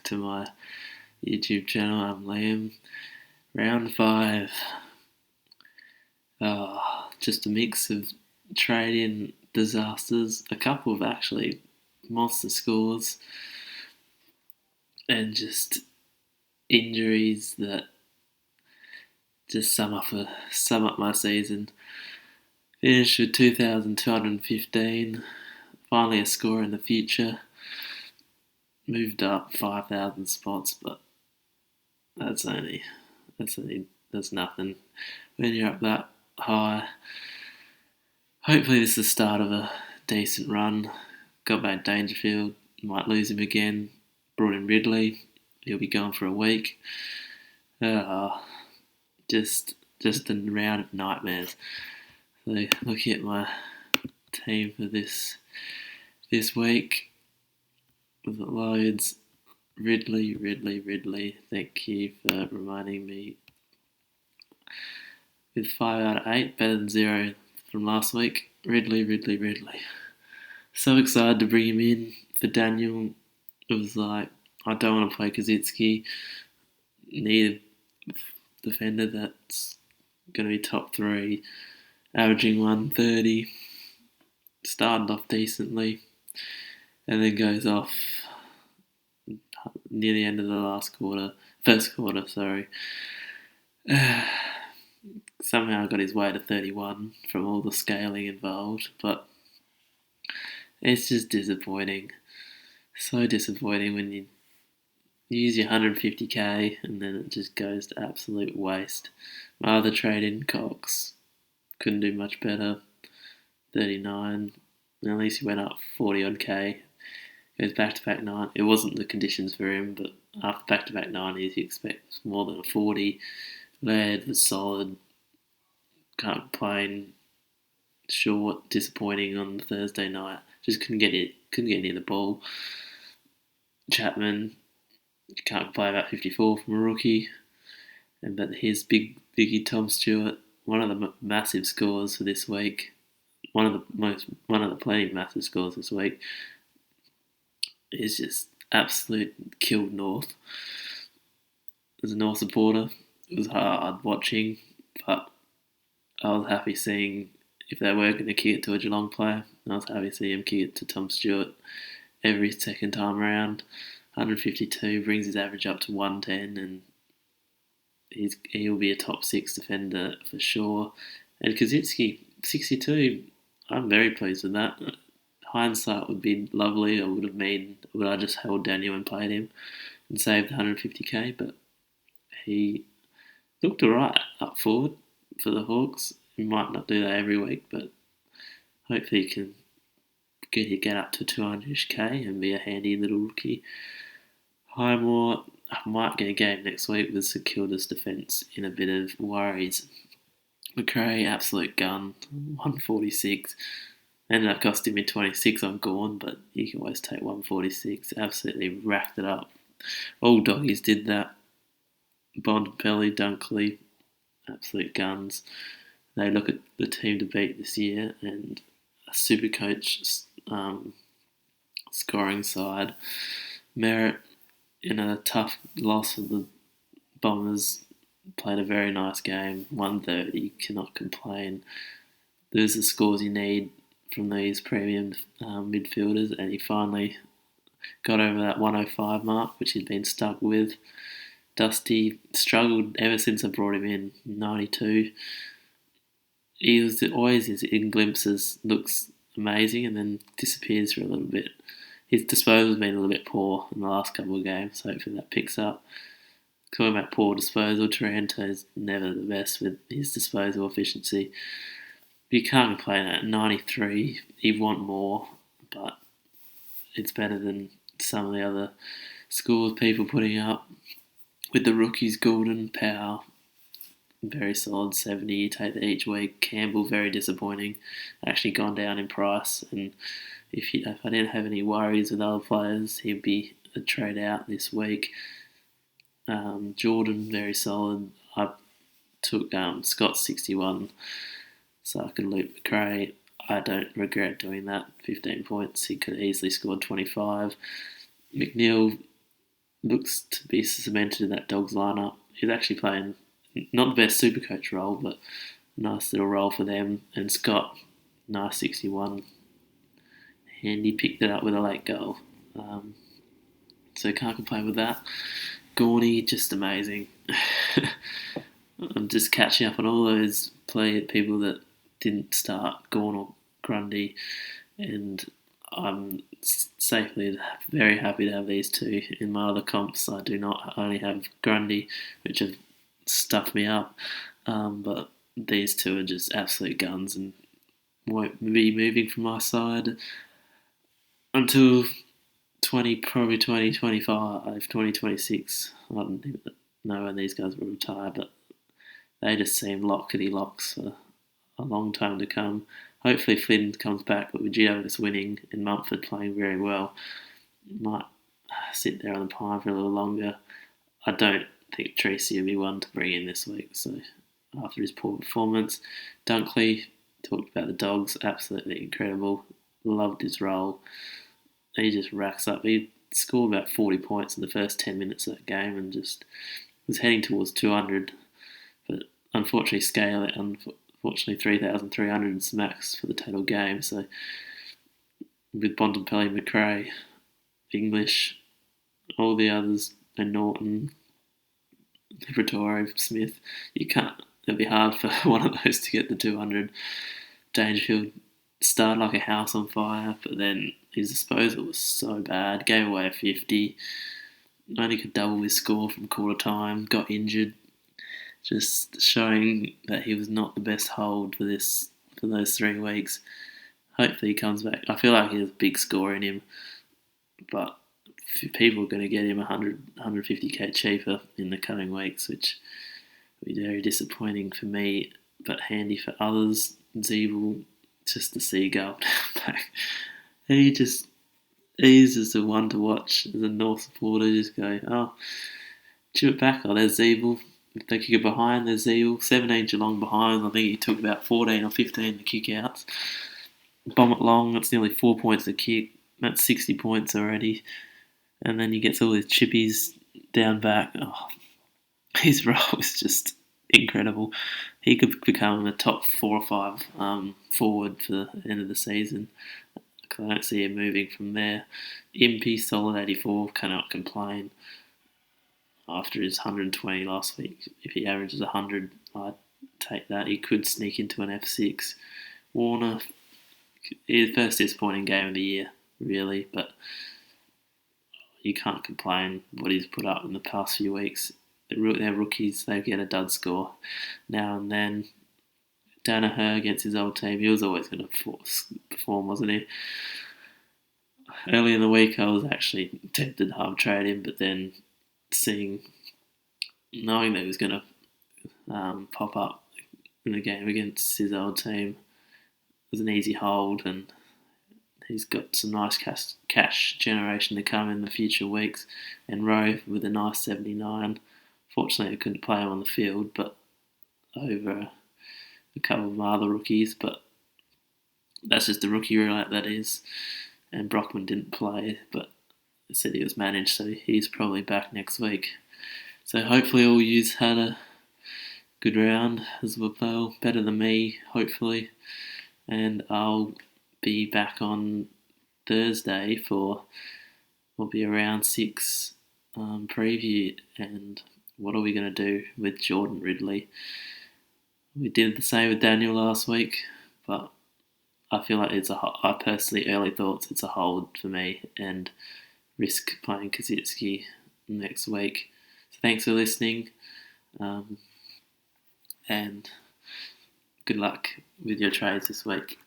to my YouTube channel. I'm Liam. Round 5. Just a mix of trade-in disasters, a couple of actually monster scores, and just injuries that just sum up my season. Finished with 2,215. Finally a score in the future. Moved up 5,000 spots, but that's nothing when you're up that high. Hopefully this is the start of a decent run. Got back Dangerfield, might lose him again. Brought in Ridley, he'll be gone for a week. Just a round of nightmares. So looking at my team for this week, we've got loads. Ridley. Thank you for reminding me. With 5 out of 8, better than 0 from last week. Ridley. So excited to bring him in for Daniel. It was like, I don't want to play Kaczynski. Need a defender that's going to be top 3, averaging 130. Started off decently, and then goes off near the end of the first quarter. Somehow got his way to 31 from all the scaling involved, but it's just disappointing. So disappointing when you use your 150k and then it just goes to absolute waste. My other trade-in Cox couldn't do much better. 39. At least he went up 40 odd k. Goes back-to-back 9. It wasn't the conditions for him, but after back-to-back 90s, you expect more than a 40. Laird was solid. Can't complain. Short, disappointing on Thursday night. Just couldn't get near the ball. Chapman, can't play about 54 from a rookie. But his biggie Tom Stewart, one of the massive scores for this week. One of the plenty of massive scores this week. Is just absolute killed North. As a North supporter, it was hard watching, but I was happy seeing if they were going to kick it to a Geelong player. I was happy to see him kick it to Tom Stewart every second time around. 152 brings his average up to 110, and he'll be a top 6 defender for sure. And Kaczynski, 62, I'm very pleased with that. Hindsight would be lovely. Would I just held Daniel and played him and saved 150k, but he looked alright up forward for the Hawks. He might not do that every week, but hopefully he can get up to 200k and be a handy little rookie. Highmore, I might get a game next week with Securus defence in a bit of worries. McRae, absolute gun, 146. Ended up costing me 26 on Gorn, but you can always take 146. Absolutely racked it up. All doggies did that. Bontempelli, Dunkley, absolute guns. They look at the team to beat this year, and a SuperCoach scoring side. Merritt, in a tough loss for the Bombers, played a very nice game. 130, cannot complain. Those are the scores you need from these premium midfielders, and he finally got over that 105 mark, which he'd been stuck with. Dusty struggled ever since I brought him in, 92. He was always in glimpses, looks amazing, and then disappears for a little bit. His disposal's been a little bit poor in the last couple of games, so hopefully that picks up. Talking about poor disposal, Taranto's never the best with his disposal efficiency. You can't complain at 93. You want more, but it's better than some of the other scores people putting up. With the rookies, Gordon, Powell, very solid 70. You take that each week. Campbell, very disappointing. Actually gone down in price, and if I didn't have any worries with other players, he'd be a trade out this week. Jordan, very solid. I took Scott 61. So I could loop McRae. I don't regret doing that. 15 points. He could have easily scored 25. McNeil, looks to be cemented in that Dogs lineup. He's actually playing not the best Supercoach role, but a nice little role for them. And Scott, nice 61. Handy picked it up with a late goal. So can't complain with that. Gorney, just amazing. I'm just catching up on all those people that didn't start, Gorn or Grundy, and I'm safely very happy to have these two in my other comps. I do not only have Grundy, which have stuffed me up, but these two are just absolute guns and won't be moving from my side until 2025, 2026. I don't even know when these guys will retire, but they just seem lockety locks for a long time to come. Hopefully Flynn comes back, but with Giovis winning and Mumford playing very well, might sit there on the pine for a little longer. I don't think Tracy will be one to bring in this week. So after his poor performance, Dunkley, talked about the Dogs, absolutely incredible. Loved his role. He just racks up. He scored about 40 points in the first 10 minutes of that game and just was heading towards 200. But unfortunately, scale it. Unfortunately, 3,300 is max for the total game. So with Bontempelli, McRae, English, all the others, and Norton, Liberatore, Smith, you can't. It'll be hard for one of those to get the 200. Dangerfield started like a house on fire, but then his disposal was so bad. Gave away a 50. Only could double his score from quarter time. Got injured. Just showing that he was not the best hold for those 3 weeks. Hopefully he comes back. I feel like he has a big score in him, but people are going to get him 150k cheaper in the coming weeks, which will be very disappointing for me, but handy for others. Zeeble, just the seagull back. He's just a one to watch as a North supporter. Just go, oh, chew it back. Oh, there's Zeeble. If they kick it behind, there's Zeeble. 17 Geelong behind. I think he took about 14 or 15 to kick outs. Bomb it long. That's nearly 4 points a kick. That's 60 points already. And then he gets all his chippies down back. Oh, his role is just incredible. He could become a top 4 or 5 forward for the end of the season. I don't see him moving from there. Impey, solid 84, cannot complain. After his 120 last week, if he averages 100, I'd take that. He could sneak into an F6. Warner, his first disappointing game of the year, really, but you can't complain what he's put up in the past few weeks. They're rookies, they get a dud score now and then. Danaher against his old team, he was always going to perform, wasn't he? Early in the week, I was actually tempted to hard trade him, but then knowing that he was going to pop up in the game against his old team, was an easy hold, and he's got some nice cash generation to come in the future weeks. And Rowe with a nice 79. Fortunately, I couldn't play him on the field, but over a couple of my other rookies. But that's just the rookie roulette, that is. And Brockman didn't play, but said he was managed, so he's probably back next week. So hopefully all yous had a good round as well, better than me, hopefully. And I'll be back on Thursday for will be a round 6 preview. And what are we going to do with Jordan Ridley? We did the same with Daniel last week, but I feel like I personally early thoughts it's a hold for me and risk playing Kaczynski next week. So thanks for listening, and good luck with your trades this week.